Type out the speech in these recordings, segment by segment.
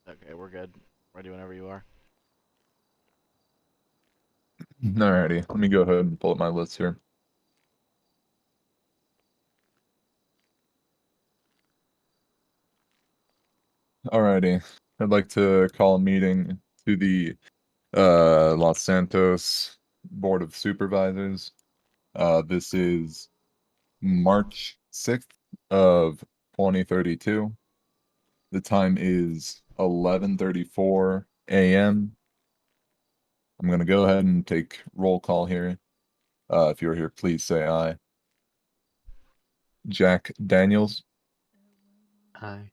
Okay, we're good. Ready whenever you are. Alrighty, let me go ahead and pull up my list here. Alrighty, I'd like to call a meeting to the Los Santos Board of Supervisors. This is March 6th of 2032. The time is 11:34 a.m. I'm gonna go ahead and take roll call here. If you're here, please say aye. Jack Daniels, Hi.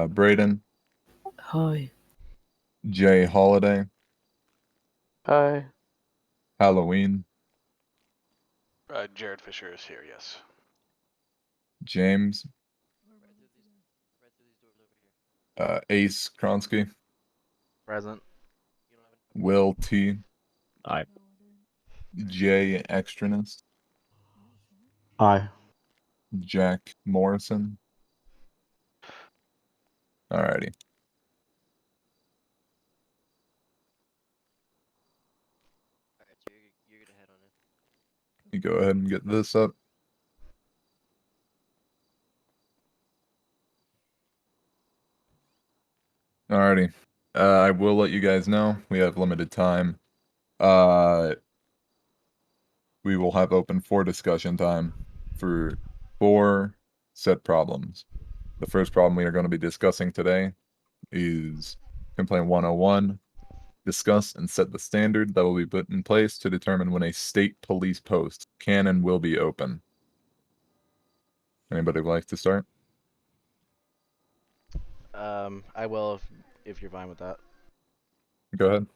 Braden, Hi. Jay Holiday, Hi. Halloween, Jared Fisher is here, yes. James, Ace Kronsky, Present. Will T, Aye. Jay Extranist, Aye. Jack Morrison. Alrighty. Alright, so you're gonna head on in. You go ahead and get this up. Alrighty. I will let you guys know we have limited time. We will have open for discussion time for 4 set problems. The first problem we are going to be discussing today is Complaint 101. Discuss and set the standard that will be put in place to determine when a state police post can and will be open. Anybody would like to start? I will if you're fine with that. Go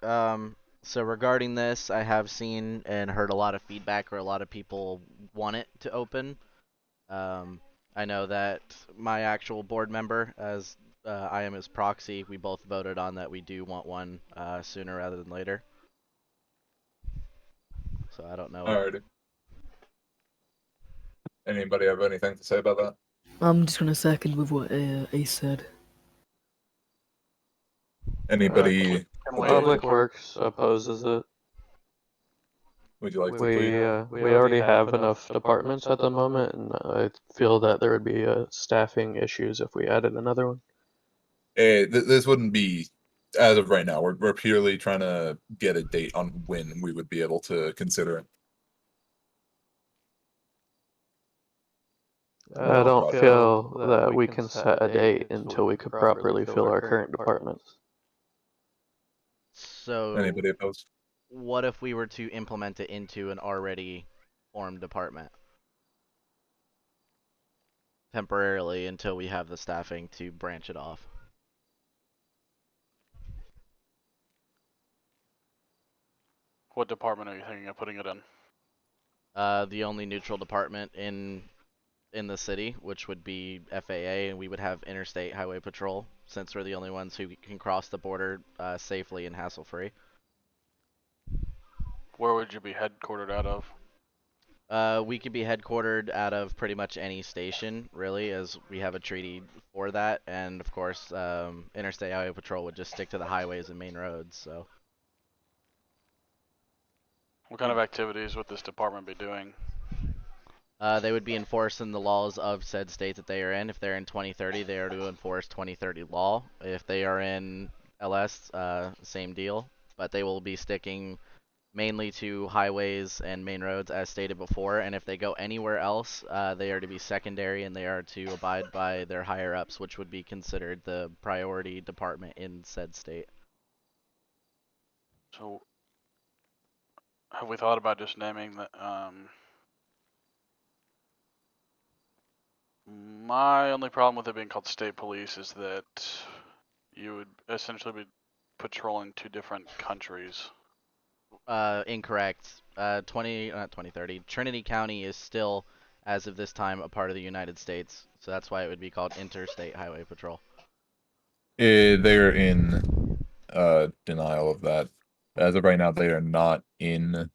ahead. So regarding this, I have seen and heard a lot of feedback where a lot of people want it to open. I know that my actual board member, as I am his proxy, we both voted on that we do want one sooner rather than later. So I don't know. Alrighty. Anybody have anything to say about that? I'm just gonna second with what Ace said. Anybody Public Works opposes it. would you like to plead? We already have enough departments at the moment, and I feel that there would be staffing issues if we added another one. This wouldn't be as of right now. We're purely trying to get a date on when we would be able to consider it. I don't feel that we can set a date until we could properly fill our current departments. So Anybody opposed? what if we were to implement it into an already formed department? Temporarily until we have the staffing to branch it off. What department are you thinking of putting it in? The only neutral department in the city, which would be FAA, and we would have Interstate Highway Patrol, since we're the only ones who can cross the border safely and hassle-free. Where would you be headquartered out of? We could be headquartered out of pretty much any station, really, as we have a treaty for that, and of course, Interstate Highway Patrol would just stick to the highways and main roads, so. What kind of activities would this department be doing? They would be enforcing the laws of said state that they are in. If they're in 2030, they are to enforce 2030 law. If they are in LS, same deal. But they will be sticking mainly to highways and main roads as stated before. And if they go anywhere else, they are to be secondary and they are to abide by their higher ups, which would be considered the priority department in said state. So, have we thought about just naming the, my only problem with it being called state police is that you would essentially be patrolling 2 different countries. Incorrect. Not 2030. Trinity County is still, as of this time, a part of the United States. So that's why it would be called Interstate Highway Patrol. They're in denial of that. As of right now, they are not in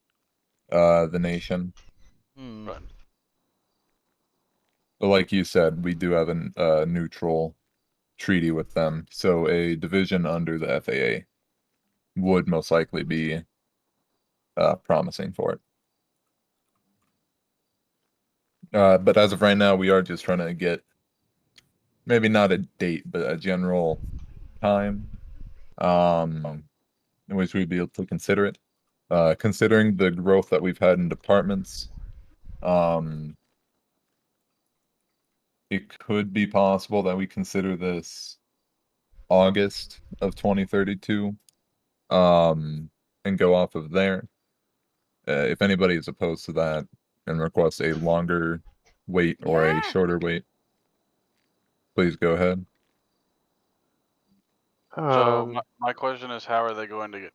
the nation. Right. But like you said, we do have a neutral treaty with them. So a division under the FAA would most likely be promising for it. But as of right now, we are just trying to get maybe not a date, but a general time in which we'd be able to consider it. Considering the growth that we've had in departments, it could be possible that we consider this August of 2032, and go off of there. If anybody is opposed to that and requests a longer wait or a shorter wait, please go ahead. So my question is, how are they going to get?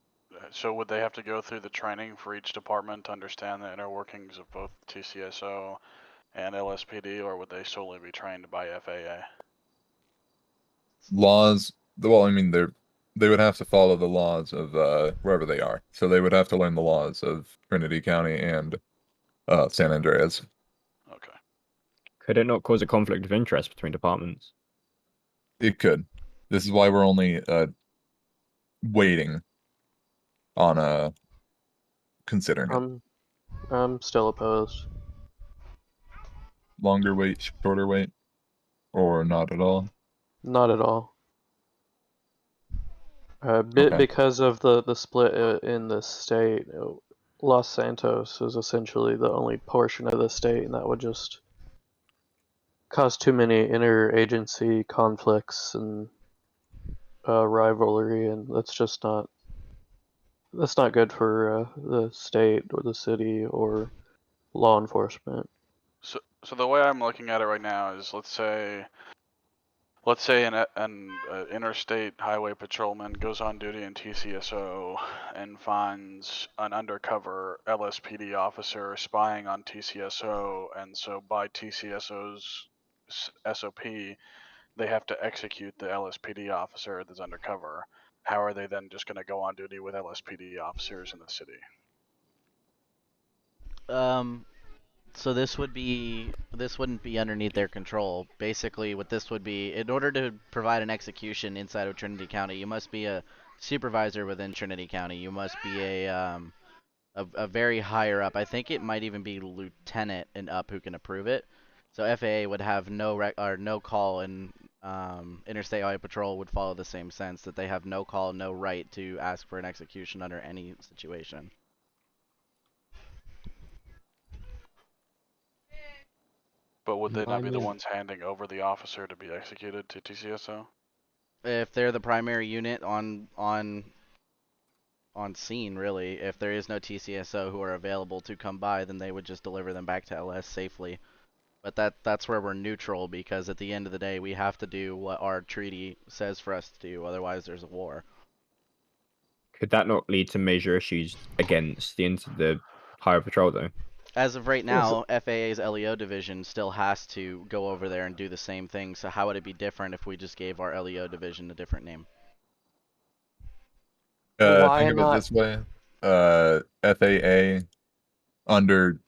So would they have to go through the training for each department to understand the inner workings of both TCSO and LSPD, or would they solely be trained by FAA? Laws, well, I mean, they would have to follow the laws of wherever they are. So they would have to learn the laws of Trinity County and San Andreas. Okay. Could it not cause a conflict of interest between departments? It could. This is why we're only waiting on considering it. I'm still opposed. Longer wait, shorter wait, or not at all. Not at all. Okay. Because of the split in the state, Los Santos is essentially the only portion of the state, and that would just cause too many interagency conflicts and rivalry, and that's not good for the state or the city or law enforcement. So the way I'm looking at it right now is, let's say an interstate highway patrolman goes on duty in TCSO and finds an undercover LSPD officer spying on TCSO, and so by TCSO's SOP, they have to execute the LSPD officer that's undercover. How are they then just going to go on duty with LSPD officers in the city? So this wouldn't be underneath their control. Basically, what this would be, in order to provide an execution inside of Trinity County, you must be a supervisor within Trinity County. You must be a very higher up. I think it might even be lieutenant and up who can approve it. So FAA would have no call, and Interstate Highway Patrol would follow the same sense, that they have no call, no right to ask for an execution under any situation. But would they not be the ones handing over the officer to be executed to TCSO? If they're the primary unit on scene, really, if there is no TCSO who are available to come by, then they would just deliver them back to LS safely. But that's where we're neutral, because at the end of the day, we have to do what our treaty says for us to do, otherwise there's a war. Could that not lead to major issues against the highway patrol, though? As of right now, FAA's LEO division still has to go over there and do the same thing, so how would it be different if we just gave our LEO division a different name? Why Think of not? it this way. FAA, under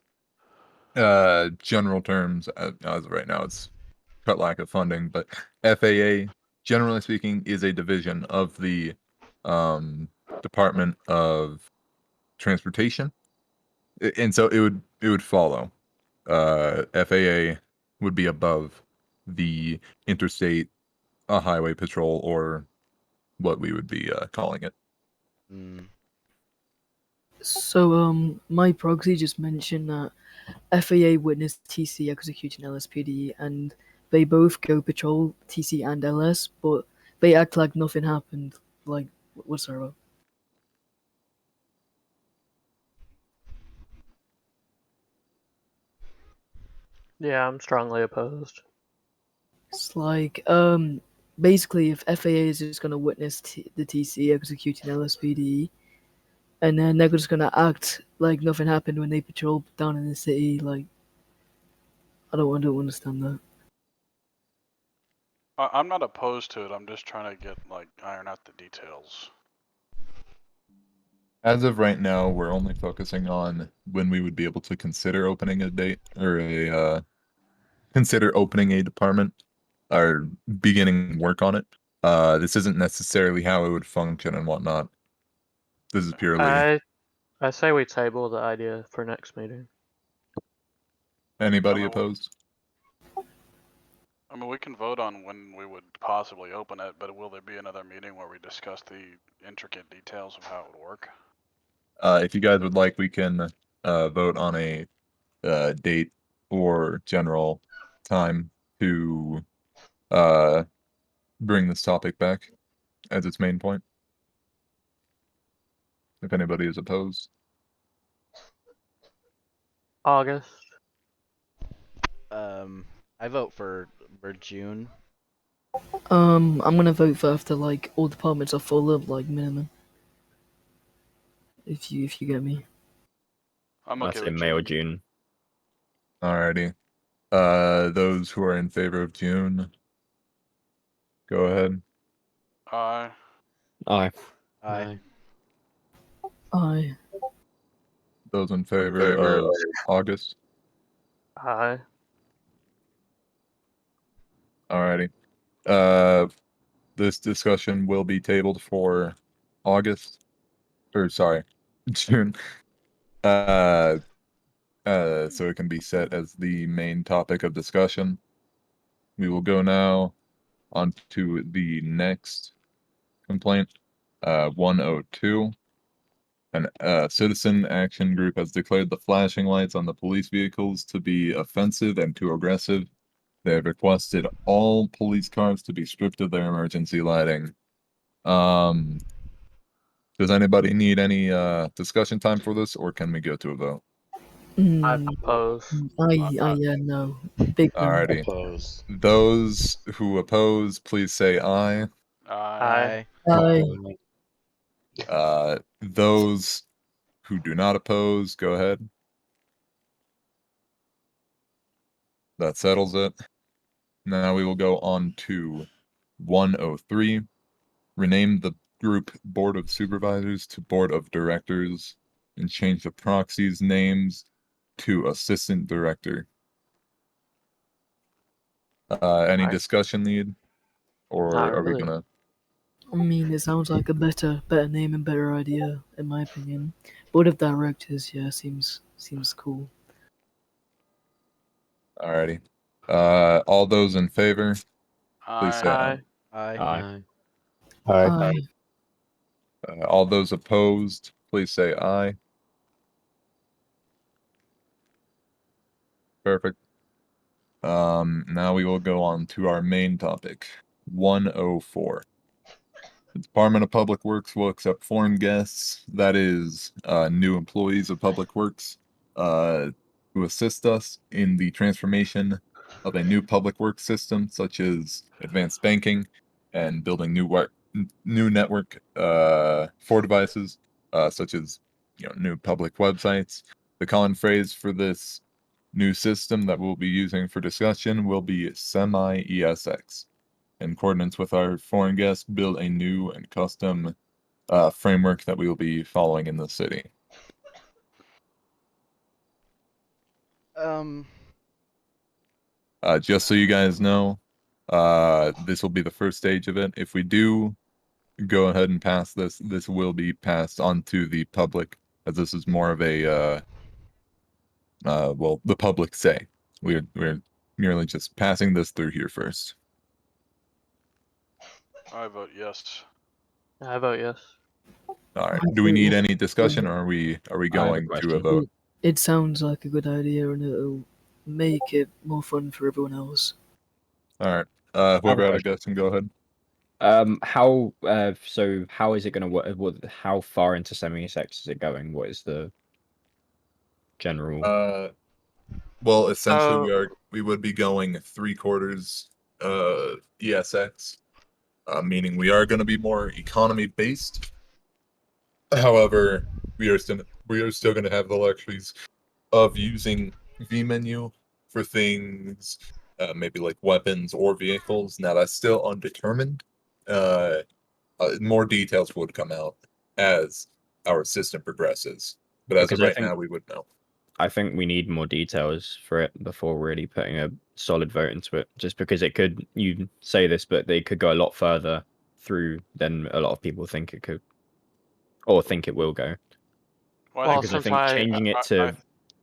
general terms, as of right now, it's cut lack of funding, but FAA, generally speaking, is a division of the Department of Transportation. And so it would follow. FAA would be above the Interstate Highway Patrol, or what we would be calling it. So, my proxy just mentioned that FAA witnessed TC executing LSPD, and they both go patrol TC and LS, but they act like nothing happened. Like, what's that about? Yeah, I'm strongly opposed. It's like, basically, if FAA is just gonna witness the TC executing LSPD, and then they're just gonna act like nothing happened when they patrol down in the city, like, I don't understand that. I'm not opposed to it. I'm just trying to iron out the details. As of right now, we're only focusing on when we would be able to consider opening a date, or consider opening a department. are beginning work on it. This isn't necessarily how it would function and whatnot. This is purely I say we table the idea for next meeting. anybody I mean, opposed. I mean, we can vote on when we would possibly open it, but will there be another meeting where we discuss the intricate details of how it would work? If you guys would like, we can vote on a date or general time to bring this topic back as its main point. If anybody is opposed. August. I vote for June. I'm gonna vote for after like all departments are full of like minimum. If you get me. I'm I okay say with May or June. June. Alrighty. Those who are in favor of June, go ahead. Aye. Aye. Aye. Aye. Those in favor of August. Aye. Alrighty. This discussion will be tabled for August. Or sorry, June. So it can be set as the main topic of discussion. We will go now on to the next complaint. 102. An citizen action group has declared the flashing lights on the police vehicles to be offensive and too aggressive. They have requested all police cars to be stripped of their emergency lighting. Does anybody need any discussion time for this, or can we go to a vote? I Mm, propose. no. Big no. Alrighty. Opposed. Those who oppose, please say aye. Aye. Aye. Those who do not oppose, go ahead. That settles it. Now we will go on to 103. Rename the group Board of Supervisors to Board of Directors and change the proxies' names to Assistant Director. Any Alright. discussion need? Or Not are we really. gonna... I mean, it sounds like a better name and better idea, in my opinion. Board of Directors, yeah, seems cool. Alrighty. All those in favor, please say aye. Aye. Aye. Aye. Aye. All those opposed, please say aye. Perfect. Now we will go on to our main topic, 104. The Department of Public Works will accept foreign guests, that is, new employees of Public Works, to assist us in the transformation of a new public works system, such as advanced banking and building new network for devices, such as new public websites. The common phrase for this new system that we'll be using for discussion will be semi-ESX. In accordance with our foreign guests, build a new and custom framework that we will be following in the city. Just so you guys know, this will be the first stage of it. If we do go ahead and pass this, this will be passed on to the public, as this is more of a well, the public say. We're merely just passing this through here first. I vote yes. I vote yes. All right. I Do we think need it's- any discussion, or are we I have a going to a question. vote? It sounds like a good idea, and it'll make it more fun for everyone else. All right. a Whoever had a question. guess can go ahead. So how is it going to work? How far into semi-sex is it going? What is the general? Well, essentially, we would be going 3/4 ESX, meaning we are going to be more economy based. However, we are still going to have the luxuries of using vMenu for things, maybe like weapons or vehicles. Now that's still undetermined. More details would come out as our system progresses, but as Because of I right think- now, we would know. I think we need more details for it before really putting a solid vote into it. Just because it could, you say this, but they could go a lot further through than a lot of people think it could, or think it will go. Well, Well, Because I since think I- changing it I- to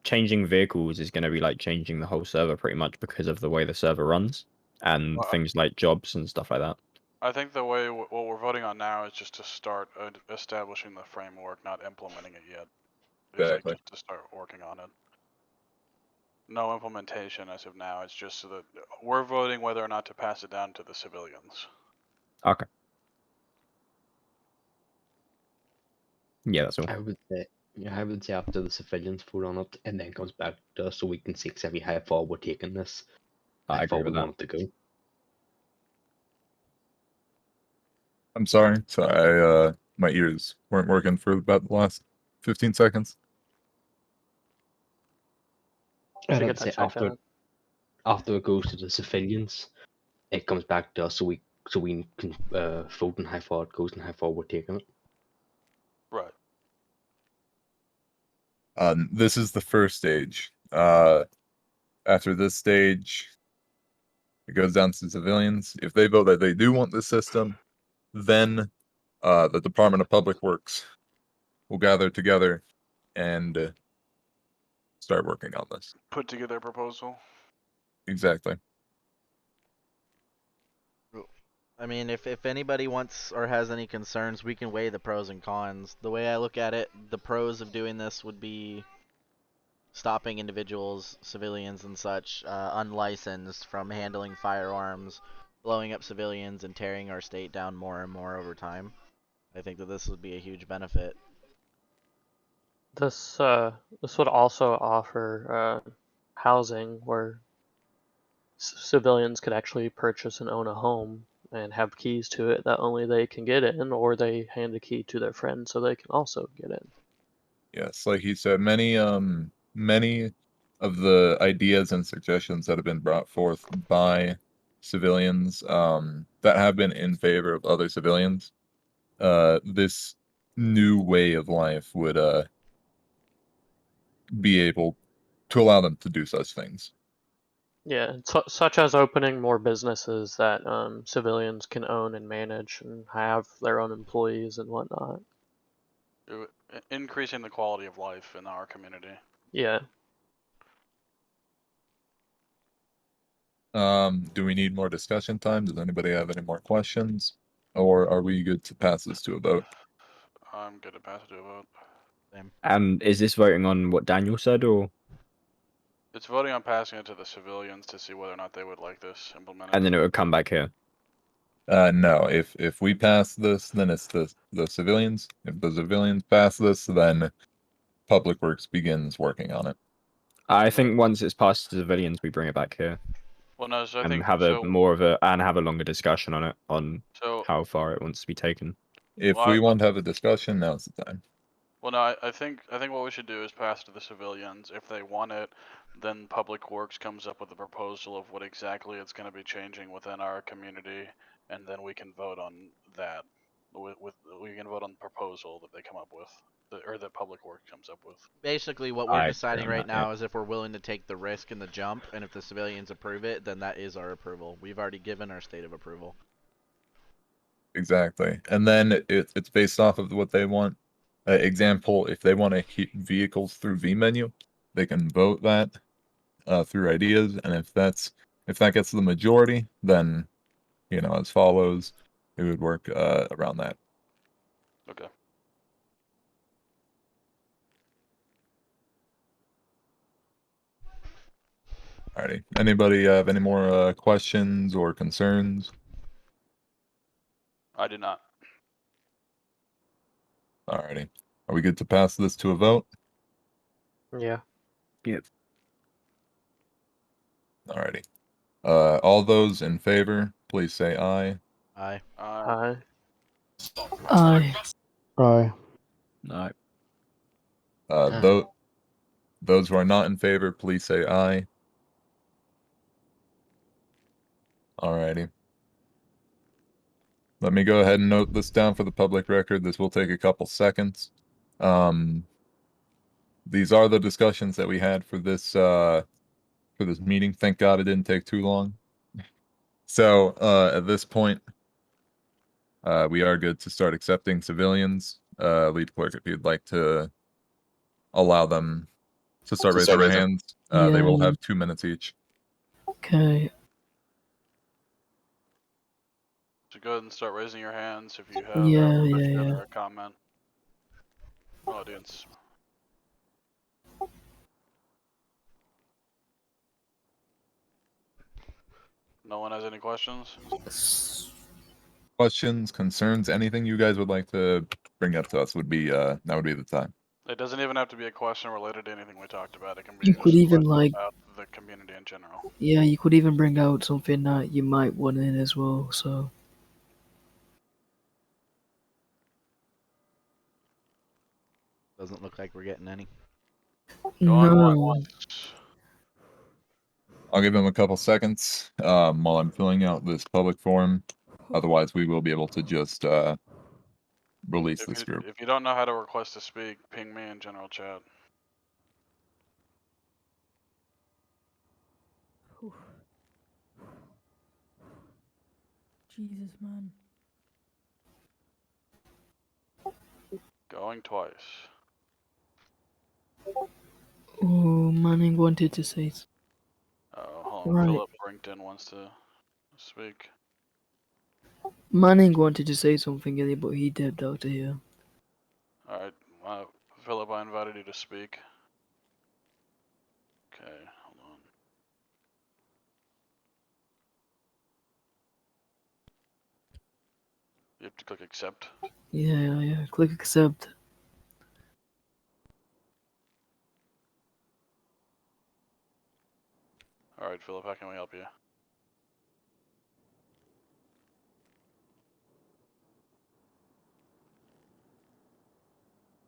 changing vehicles is going to be like changing the whole server pretty much because of the way the server runs and Well, things like jobs and stuff like that. I think the way what we're voting on now is just to start establishing the framework, not implementing it yet. It's like Exactly. just to start working on it. No implementation as of now. It's just so that we're voting whether or not to pass it down to the civilians. Okay. Yeah, that's all. I would say, yeah, I would say after the civilians vote on it and then comes back to us so we can see exactly how far we're taking this. I How agree far we with that. want it to go. I'm sorry. Sorry, my ears weren't working for about the last 15 seconds. Should I'd get say that checked out. after it goes to the civilians, it comes back to us so we can vote on how far it goes and how far we're taking it. Right. This is the first stage. After this stage, it goes down to civilians. If they vote that they do want this system, then the Department of Public Works will gather together and start working on this. Put together a proposal. Exactly. I mean, if anybody wants or has any concerns, we can weigh the pros and cons. The way I look at it, the pros of doing this would be stopping individuals, civilians and such, unlicensed from handling firearms, blowing up civilians, and tearing our state down more and more over time. I think that this would be a huge benefit. This would also offer housing where civilians could actually purchase and own a home and have keys to it that only they can get in, or they hand the key to their friend so they can also get in. Yes, like he said, many of the ideas and suggestions that have been brought forth by civilians that have been in favor of other civilians, this new way of life would be able to allow them to do such things. Yeah, such as opening more businesses that civilians can own and manage and have their own employees and whatnot. Increasing the quality of life in our community. Yeah. Do we need more discussion time? Does anybody have any more questions? Or are we good to pass this to a vote? I'm good to pass it to a vote. And is this voting on what Daniel said, or It's voting on passing it to the civilians to see whether or not they would like this implemented. and then it would come back here? No, if we pass this, then it's the civilians. If the civilians pass this, then Public Works begins working on it. I think once it's past the civilians, we bring it back here Well, no, so I and think have a so. more of a have a longer discussion on it, on So how far it wants to be taken. If Well, we want to have a discussion, now's the time. well, no, I think what we should do is pass it to the civilians. If they want it, then Public Works comes up with a proposal of what exactly it's going to be changing within our community, and then we can vote on that. We can vote on the proposal that they come up with, or that Public Works comes up with. Basically, what I we're agree deciding on right that, yeah. now is if we're willing to take the risk and the jump, and if the civilians approve it, then that is our approval. We've already given our state of approval. Exactly. And then it's based off of what they want. Example, if they want to heat vehicles through V-menu, they can vote that through ideas, and if that gets the majority, then as follows, it would work around that. Okay. Alrighty. Anybody have any more questions or concerns? I do not. Alrighty. Are we good to pass this to a vote? Yeah. Yep. Alrighty. All those in favor, please say aye. Aye. Aye. Aye. Aye. No. Those who are not in favor, please say aye. Alrighty. Let me go ahead and note this down for the public record. This will take a couple seconds. these are the discussions that we had for this meeting. Thank God it didn't take too long. So at this point, we are good to start accepting civilians. Lead clerk, if you'd like to allow them to start raising their hands, they will Yeah. have 2 minutes each. Okay. So go ahead and start raising your hands if you have Yeah, a yeah, question yeah. or a comment. Audience. No one has any questions? Questions, concerns, anything you guys would like to bring up to us would be that would be the time. It doesn't even have to be a question related to anything we talked about. It can be You just could a even, question like- about the community in general. Yeah, you could even bring out something that you might want in as well. So Doesn't look like we're getting any. Going no. once. I'll give him a couple seconds while I'm filling out this public form. Otherwise, we will be able to just release this group. If you don't know how to request to speak, ping me in general chat. Jesus, man. Going twice. Oh, Manning wanted to say. Hold on. Right. Philip Brington wants to speak. Manning wanted to say something earlier, but he dipped out of here. Alright, Philip, I invited you to speak. Okay, hold on. You have to click accept. Yeah, yeah. Click accept. Alright, Philip, how can we help you?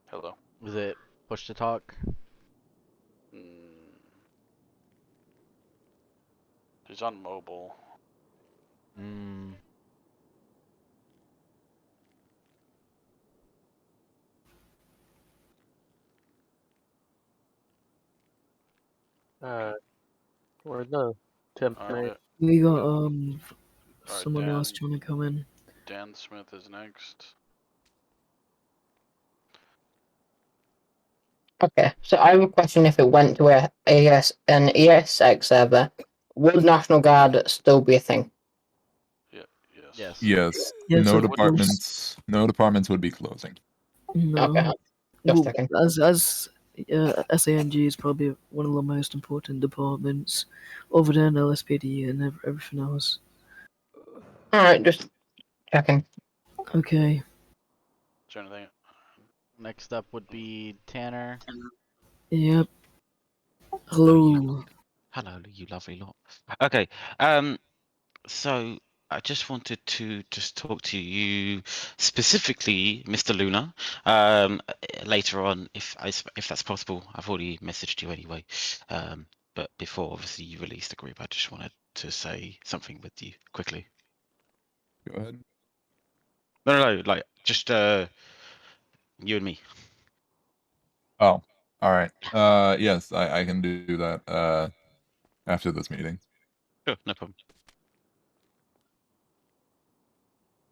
Hello. Is it push to talk? He's on mobile. Mm. We're the temp Alright, night. We got Alright, someone else Dan. trying to come in. Dan Smith is next. Okay, so I have a question. If it went to an ESX server, would National Guard still be a thing? Yes. Yes. Yes, Yes, no of departments. No departments would be closing. No. Okay, just Well, checking. as SANG is probably one of the most important departments, other than LSPD and everything else. All right, just checking. Okay. Is there anything? Next up would be Tanner. Yep. Hello. Hello, you lovely lot. Okay, so I just wanted to just talk to you specifically, Mr. Luna, later on, if that's possible. I've already messaged you anyway, but before obviously you release the group, I just wanted to say something with you quickly. Go ahead. No, like just you and me. Oh, all right. Yes, I can do that after this meeting. Sure, no problem.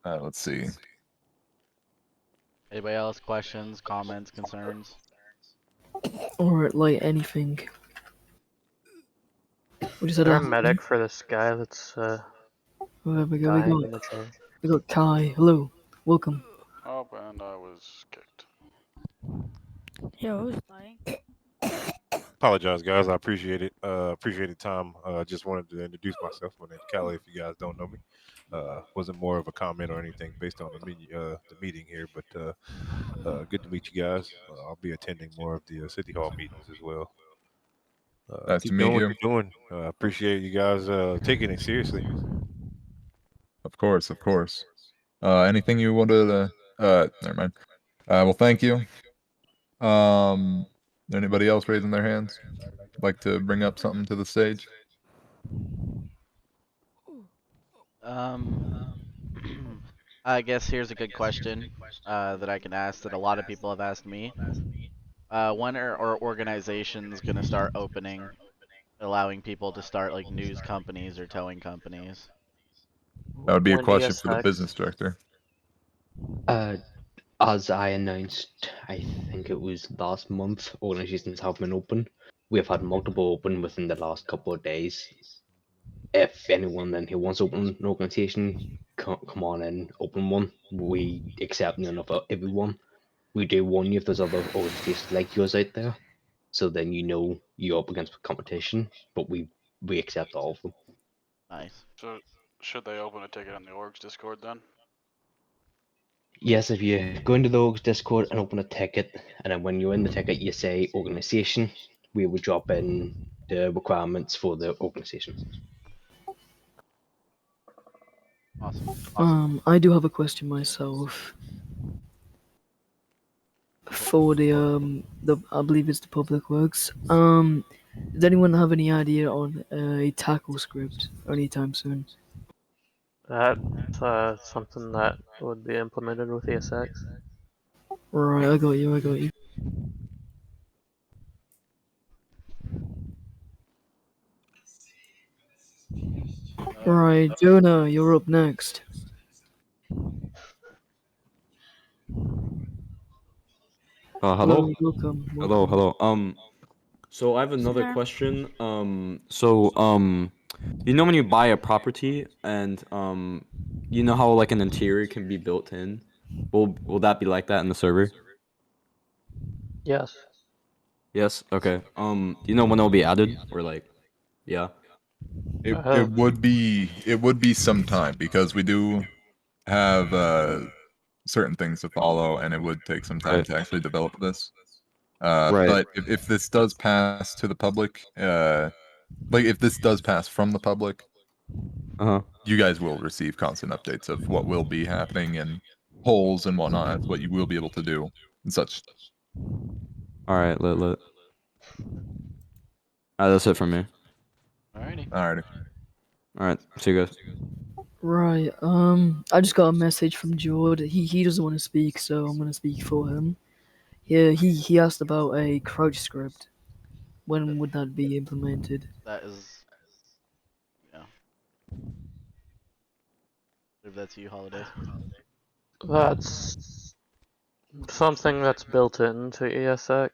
Let's see. Anybody else? Questions, comments, concerns? Or like anything. We just Is had there a a medic for this guy that's Where we go? dying in the train? We got Kai. Hello. Welcome. Oh, and I was kicked. Yeah, who's dying? Apologize, guys. I appreciate it. Appreciate the time. Just wanted to introduce myself. My name's Callie. If you guys don't know me, wasn't more of a comment or anything based on the meeting here, but good to meet you guys. I'll be attending more of the city hall meetings as well. Nice keep to meet doing you. what you're doing. Appreciate you guys taking it seriously. Of course, of course. Anything you wanted to? Never mind. Well, thank you. Anybody else raising their hands? Like to bring up something to the stage? I guess here's a good question that I can ask that a lot of people have asked me. When are organizations gonna start opening, allowing people to start like news companies or towing companies? That would be a When question for the ESX business director. As I announced, I think it was last month, organizations have been open. We have had multiple open within the last couple of days. If anyone then who wants to open an organization, come on in, open one. We accept none of everyone. We do warn you if there's other organizations like yours out there, so then you know you're up against competition. But we accept all of them. Nice. So, should they open a ticket on the org's Discord then? Yes, if you go into the Orgs Discord and open a ticket, and then when you're in the ticket, you say organization, we will drop in the requirements for the organization. Awesome. I do have a question myself. For the I believe it's the Public Works. Does anyone have any idea on a tackle script anytime soon? That's something that would be implemented with ESX. Right, I got you. Right, Jonah, you're up next. Hello. Welcome. Hello. So I have another Sir. question. You know when you buy a property and you know how like an interior can be built in? Will that be like that in the server? Yes. Yes. Okay. Do you know when it'll be added or like, yeah? It would be some time because we do have certain things to follow, and it would take some time Right. to actually develop this. Right. But if this does pass to the public, like if this does pass from the public, you guys will receive constant updates of what will be happening and polls and whatnot, what you will be able to do and such. All right. Lit. That's it from me. Alrighty. Alrighty. All right. See you guys. Right. I just got a message from Jord. He doesn't want to speak, so I'm gonna speak for him. Yeah, he asked about a crouch script. When would that be implemented? That is, yeah. Leave that to you, Holidays. That's something that's built into ESX.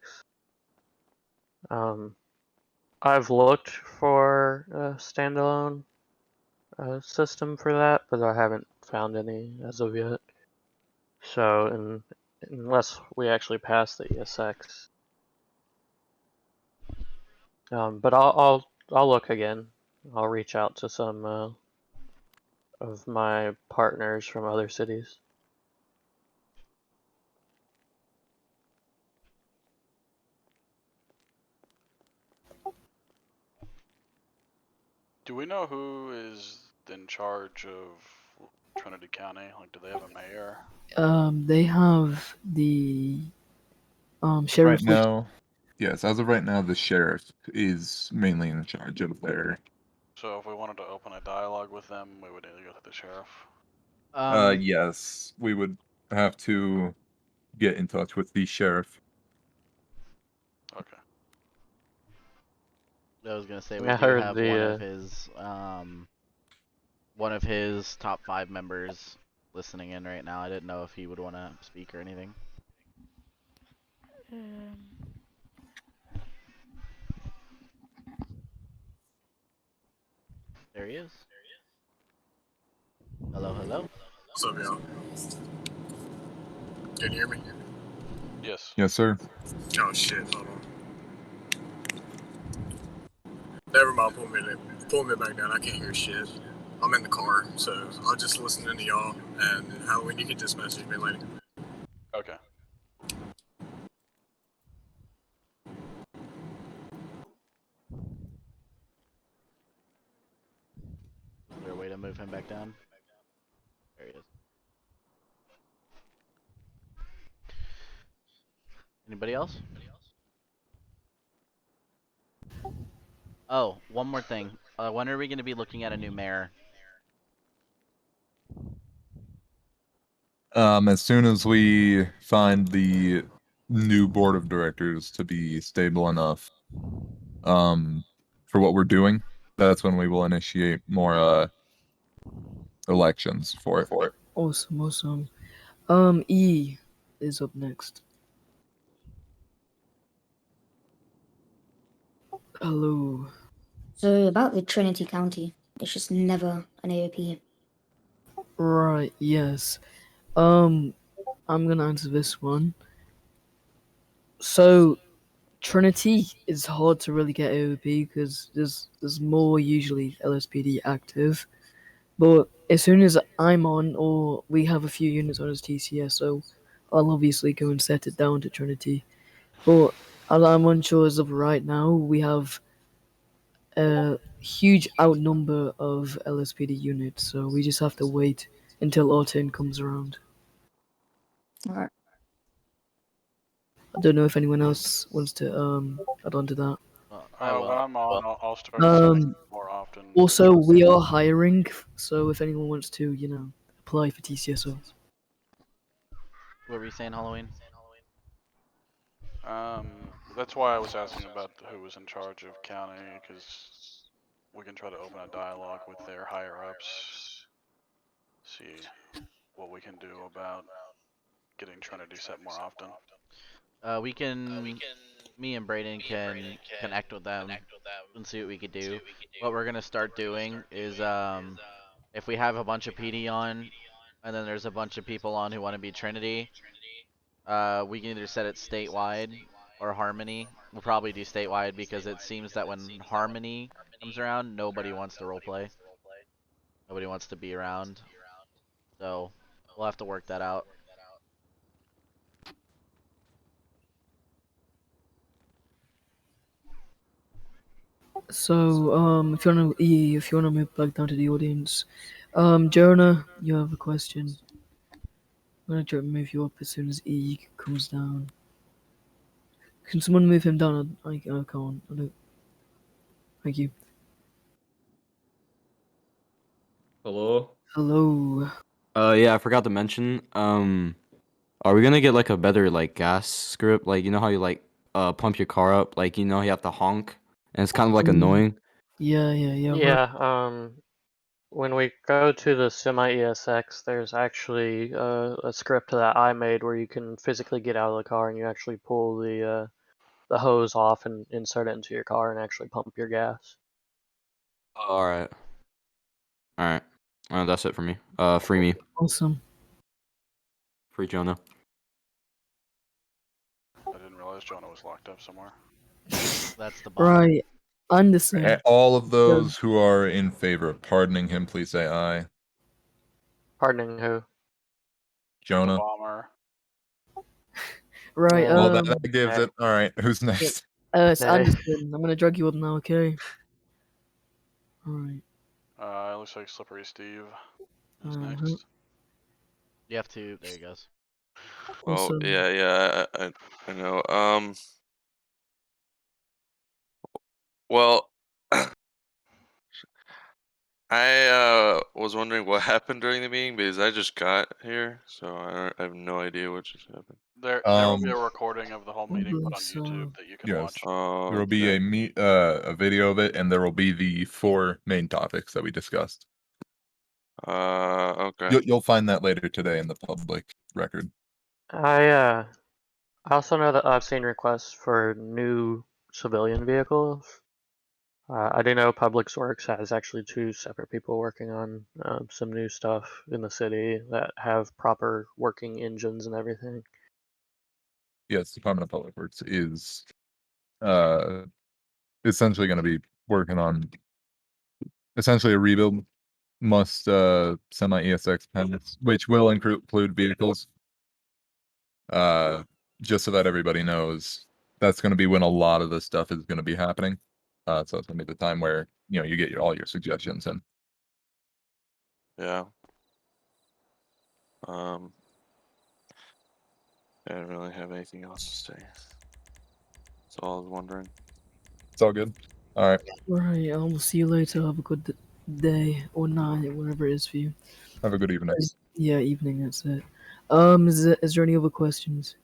I've looked for a standalone system for that, but I haven't found any as of yet. So, unless we actually pass the ESX, but I'll look again. I'll reach out to some of my partners from other cities. Do we know who is in charge of Trinity County? Like, do they have a mayor? They have the sheriff. Right now, yes, as of right now, the sheriff is mainly in charge of their. So if we wanted to open a dialogue with them, we would need to go to the sheriff. Yes, we would have to get in touch with the sheriff. Okay. I was gonna say we I do heard have one of his top 5 members listening in right now. I didn't know if he would want to speak or anything. There he is. Hello. What's up, y'all? Can you hear me? Yes. Yes, sir. Oh shit, hold on. Never mind, pull me back down. I can't hear shit. I'm in the car, so I'll just listen to y'all, and Halloween, you can just message me later. Okay. Is there a way to move him back down? There he is. Anybody else? Oh, one more thing. When are we going to be looking at a new mayor? As soon as we find the new board of directors to be stable enough for what we're doing, that's when we will initiate more elections for it. Awesome, awesome. E is up next. Hello. So about the Trinity County, it's just never an AOP. Right, yes. I'm gonna answer this one. So Trinity is hard to really get AOP because there's more usually LSPD active. But as soon as I'm on or we have a few units on as TCSO, I'll obviously go and set it down to Trinity. But I'm unsure as of right now. We have a huge outnumber of LSPD units, so we just have to wait until our turn comes around. Alright. I don't know if anyone else wants to add on to that. I will. When I'm on, I'll start sending more often. Also, we are hiring, so if anyone wants to, apply for TCSO. What were you saying, Halloween? That's why I was asking about who was in charge of county, because we can try to open a dialogue with their higher ups, see what we can do about getting Trinity set more often. Me and Brayden can connect with them and see what we could do. What we're gonna start doing is, if we have a bunch of PD on, and then there's a bunch of people on who want to be Trinity, we can either set it statewide or Harmony. We'll probably do statewide because it seems that when Harmony comes around, nobody wants to roleplay. Nobody wants to be around. So, we'll have to work that out. So, if you wanna move back down to the audience, Jonah, you have a question. I'm gonna try to move you up as soon as E comes down. Can someone move him down? I can't. I don't. Thank you. Hello. Hello. Yeah, I forgot to mention. Are we gonna get like a better like gas script? Like you know how you like pump your car up? Like you have to honk, and it's kind of like annoying. Yeah. Yeah, when we go to the semi-ESX, there's actually a script that I made where you can physically get out of the car and you actually pull the hose off and insert it into your car and actually pump your gas. All right. That's it for me. Free me. Awesome. Free Jonah. I didn't realize Jonah was locked up somewhere. That's the bomb. Right. Understand. All of those who are in favor of pardoning him, please say aye. Pardoning who? Jonah. The bomber. Right. Well, that gives it. All right. Who's Yeah. next? It's Anderson. I'm gonna drag you up now. Okay. All right. It looks like Slippery Steve is Uh-huh. next. You have to. There he goes. Well, Awesome. yeah, I know. Well, I was wondering what happened during the meeting because I just got here, so I have no idea what just happened. There will be a recording of the whole meeting put on so. YouTube that you can Yes. watch. Oh, There will be a video of it, and there will be the 4 main topics that we discussed. Okay. You'll find that later today in the public record. I also know that I've seen requests for new civilian vehicles. I do know Public Works has actually 2 separate people working on some new stuff in the city that have proper working engines and everything. Yes, Department of Public Works is essentially going to be working on essentially a rebuild must semi-ESX pens, which will include vehicles. Just so that everybody knows, that's going to be when a lot of this stuff is going to be happening. So it's going to be the time where you get all your suggestions in. Yeah. I didn't really have anything else to say. That's all I was wondering. It's all good. All right. Right. I will see you later. Have a good day or night, whatever it is for you. Have a good evening. Yeah, evening. That's it. Is there any other questions?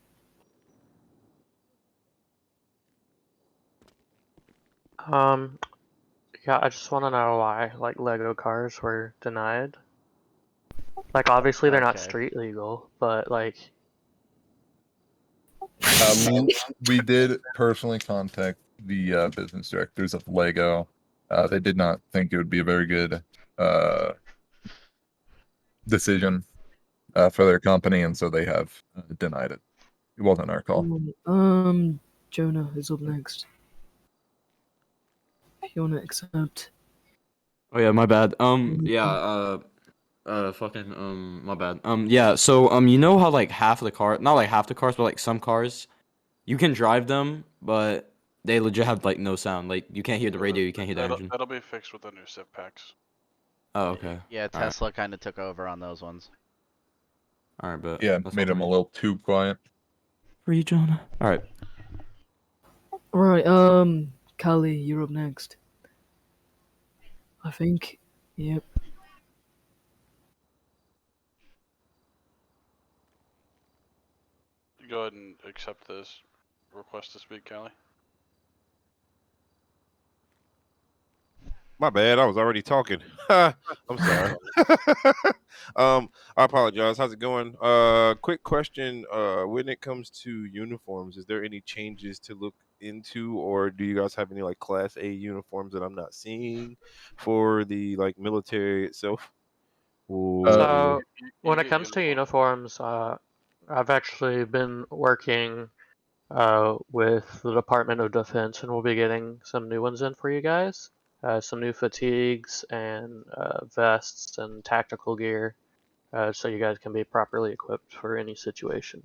Yeah, I just want to know why, like, Lego cars were denied. Like, obviously they're not Okay. street legal, but, like... We did personally contact the business directors of Lego. They did not think it would be a very good decision for their company, and so they have denied it. It wasn't our call. Jonah is up next. If you wanna accept. Oh yeah, my bad. Yeah, my bad. Yeah, so, you know how, like, half of the car, not like half the cars, but like some cars, you can drive them, but they legit have, like, no sound. Like, you can't hear the radio, you can't hear the engine. That'll be fixed with the new SIP packs. Oh, okay. Yeah, Alright. Tesla kind of took over on those ones. Alright, but Yeah, that's made all them for a me. little too quiet. For you, Jonah. Alright. Right, Callie, you're up next. I think. Yep. Go ahead and accept this request to speak, Callie. My bad. I was already talking. I'm sorry. I apologize. How's it going? Quick question. When it comes to uniforms, is there any changes to look into, or do you guys have any like Class A uniforms that I'm not seeing for the like military itself? So, when it comes to uniforms, I've actually been working with the Department of Defense, and we'll be getting some new ones in for you guys. Some new fatigues and vests and tactical gear, so you guys can be properly equipped for any situation.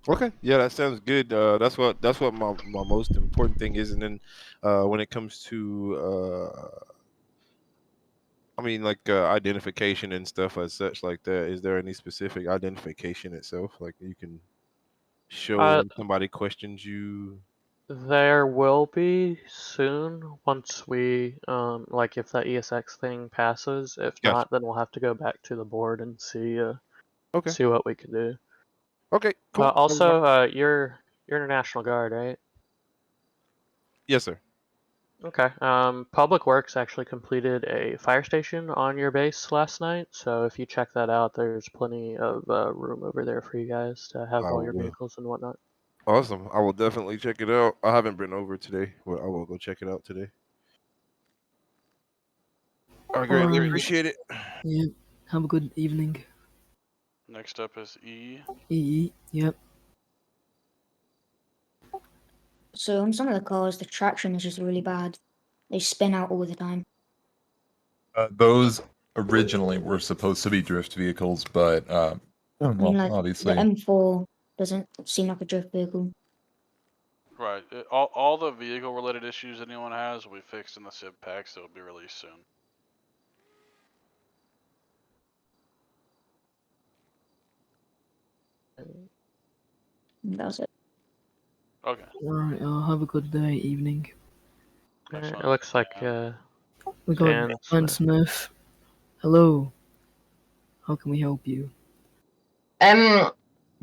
Okay, yeah, that sounds good. That's what my most important thing is, and then when it comes to I mean, like identification and stuff as such like that. Is there any specific identification itself, like you can show when somebody questions you? There will be soon once we like if that ESX thing passes. If Gotcha. not, then we'll have to go back to the board and see Okay. see what we can do. Okay, cool. Also, you're in a National Guard, right? Yes, sir. Okay. Public Works actually completed a fire station on your base last night, so if you check that out, there's plenty of room over there for you guys to have I all your will. vehicles and whatnot. Awesome. I will definitely check it out. I haven't been over today, but I will go check it out today. I greatly Alright. appreciate it. Yep. Have a good evening. Next up is E. Yep. So on some of the cars, the traction is just really bad. They spin out all the time. Those originally were supposed to be drift vehicles, but I well, mean, like obviously, the M4 doesn't seem like a drift vehicle. Right. All the vehicle related issues anyone has will be fixed in the SIP packs that will be released soon. That's it. Okay. Alright, have a good day, evening. It looks like We got Dan Dan Smith. Hello. How can we help you?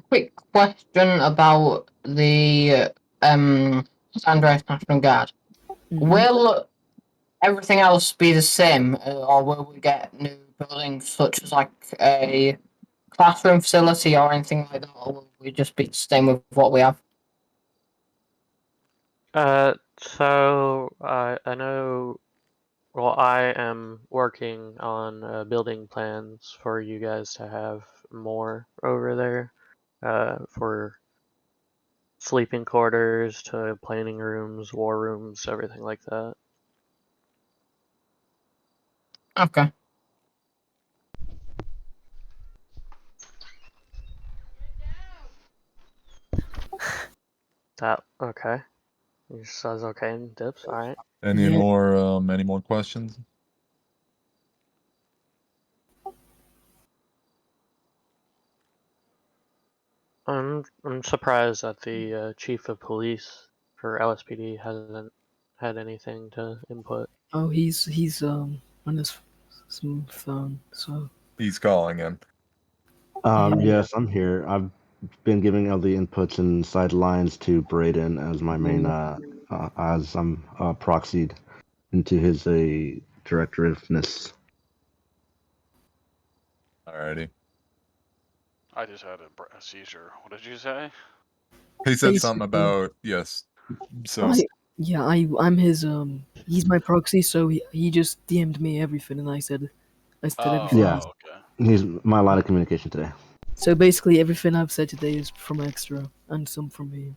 Quick question about the San Andreas National Guard. Will everything else be the same, or will we get new buildings such as like a classroom facility or anything like that, or will we just be staying with what we have? So I know. Well, I am working on building plans for you guys to have more over there, for sleeping quarters to planning rooms, war rooms, everything like that. Okay. That okay? You says okay and dips. All right. any more questions? I'm surprised that the chief of police for LSPD hasn't had anything to input. Oh, he's on his phone, so. He's calling in. Yes, I'm here. I've been giving all the inputs and sidelines to Braden as my main, as I'm proxied into his directiveness. Alrighty. I just had a seizure. What did you say? He said something Basically- about yes. So I'm his he's my proxy, so he just DM'd me everything, and I said everything. Yeah, he's my line of communication today. So basically, everything I've said today is from Extra and some from me.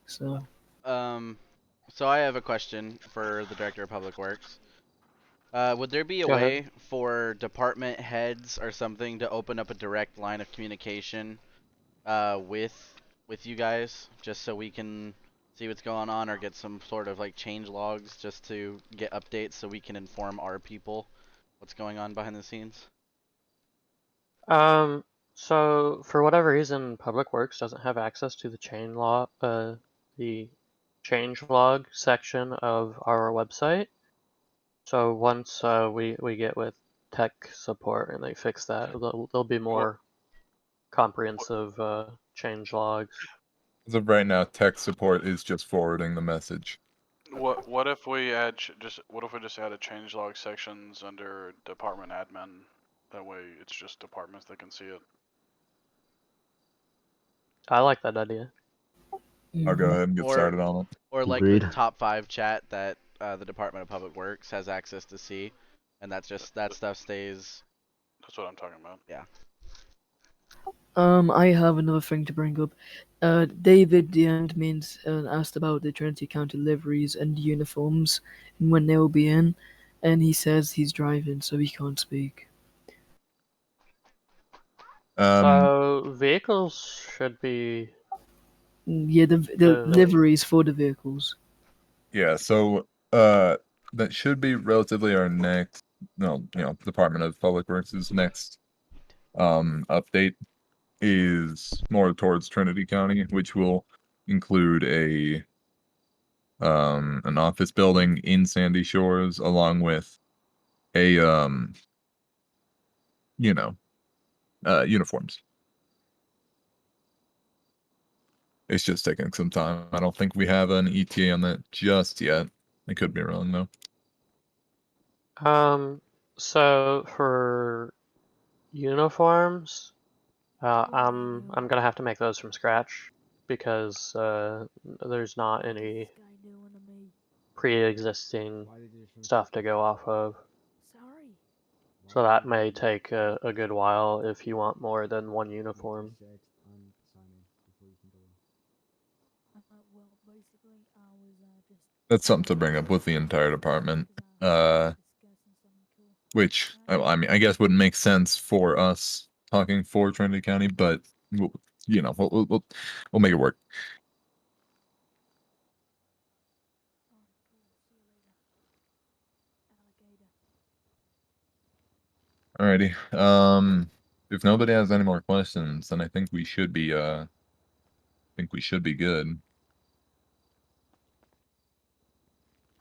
So So I have a question for the Director of Public Works. Would there be a Go ahead. way for department heads or something to open up a direct line of communication with you guys, just so we can see what's going on, or get some sort of like change logs just to get updates so we can inform our people what's going on behind the scenes? So for whatever reason, Public Works doesn't have access to the the change log section of our website. So once we get with tech support and they fix that, there'll be more comprehensive change logs. as of right now, tech support is just forwarding the message. What if we add what if we just added changelog sections under department admin? That way, it's just departments that can see it. I like that idea. I'll go ahead and get Or- started on it. Or like Agreed. the top 5 chat that the Department of Public Works has access to see, and that stuff stays. That's what I'm talking about. Yeah. I have another thing to bring up. David DM'd me and asked about the Trinity County liveries and uniforms and when they will be in, and he says he's driving, so he can't speak. So vehicles should be. Yeah, the liveries for the vehicles. Yeah, so that should be relatively our next Department of Public Works' next update is more towards Trinity County, which will include an office building in Sandy Shores along with a uniforms. It's just taking some time. I don't think we have an ETA on that just yet. I could be wrong though. So for uniforms, I'm gonna have to make those from scratch because there's not any pre-existing stuff to go off of. So that may take a good while if you want more than one uniform. That's something to bring up with the entire department. Which I mean, I guess wouldn't make sense for us talking for Trinity County, but we'll make it work. Alrighty. If nobody has any more questions, then I think we should be good.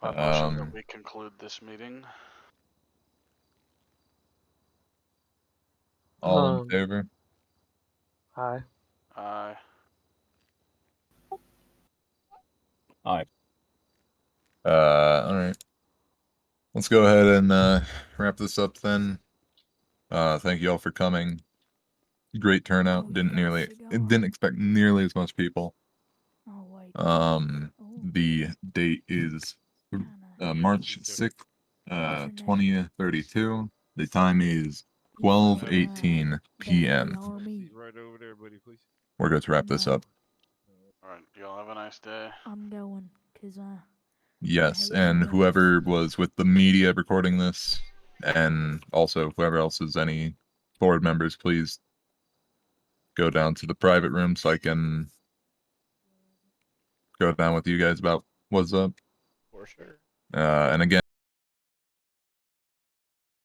I motion that we conclude this meeting. All in favor? Aye. Aye. Aye. Alright. Let's go ahead and wrap this up then. Thank you all for coming. Great turnout. Didn't expect nearly as much people. The date is March 6th, 2032. The time is 12:18 p.m. Right over there, buddy, please. We're going to wrap this up. Alright, y'all have a nice day. I'm going, cause Yes, and whoever was with the media recording this, and also whoever else is any board members, please go down to the private room so I can go down with you guys about what's up. For sure. And again,